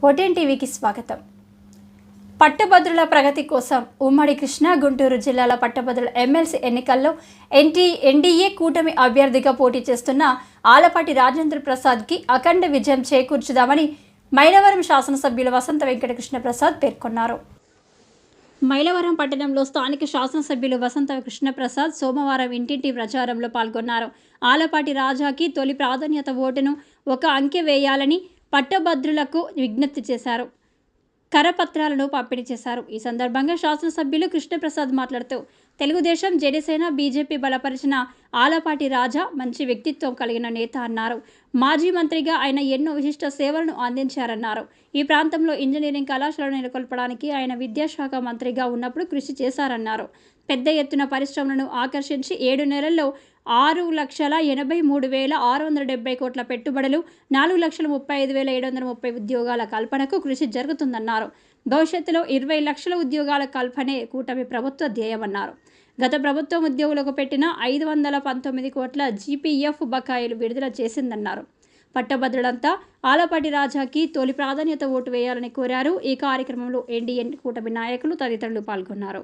OTN టీవీకి స్వాగతం. పట్టభద్రుల ప్రగతి కోసం ఉమ్మడి కృష్ణా, గుంటూరు జిల్లాల పట్టభద్రుల ఎమ్మెల్సీ ఎన్నికల్లో ఎన్డీఏ కూటమి అభ్యర్థిగా పోటీ చేస్తున్న ఆలపాటి రాజేంద్ర ప్రసాద్కి అఖండ విజయం చేకూర్చుదామని మైలవరం శాసనసభ్యులు వసంత వెంకటకృష్ణ ప్రసాద్ పేర్కొన్నారు. మైలవరం పట్టణంలో స్థానిక శాసనసభ్యులు వసంత కృష్ణప్రసాద్ సోమవారం ఇంటింటి ప్రచారంలో పాల్గొన్నారు. ఆలపాటి రాజాకి తొలి ప్రాధాన్యత ఓటును ఒక అంకె వేయాలని పట్టభద్రులకు విజ్ఞప్తి చేశారు. కరపత్రాలను పంపిణీ చేశారు. ఈ సందర్భంగా శాసనసభ్యులు కృష్ణప్రసాద్ మాట్లాడుతూ తెలుగుదేశం, జనసేన, బీజేపీ బలపరిచిన ఆలపాటి రాజా మంచి వ్యక్తిత్వం కలిగిన నేత అన్నారు. మాజీ మంత్రిగా ఆయన ఎన్నో విశిష్ట సేవలను అందించారన్నారు. ఈ ప్రాంతంలో ఇంజనీరింగ్ కళాశాలను నెలకొల్పడానికి ఆయన విద్యాశాఖ మంత్రిగా ఉన్నప్పుడు కృషి చేశారన్నారు. పెద్ద ఎత్తున పరిశ్రమలను ఆకర్షించి 7 నెలల్లో 6,83,670 కోట్ల పెట్టుబడులు, 4,35,730 ఉద్యోగాల కల్పనకు కృషి జరుగుతుందన్నారు. భవిష్యత్తులో 20 లక్షల ఉద్యోగాల కల్పనే కూటమి ప్రభుత్వ ధ్యేయమన్నారు. గత ప్రభుత్వం ఉద్యోగులకు పెట్టిన 519 కోట్ల జీపీఎఫ్ బకాయిలు విడుదల చేసిందన్నారు. పట్టభద్రులంతా ఆలపాటి రాజాకి తొలి ప్రాధాన్యత ఓటు వేయాలని కోరారు. ఈ కార్యక్రమంలో ఎన్డీఏ కూటమి నాయకులు తదితరులు పాల్గొన్నారు.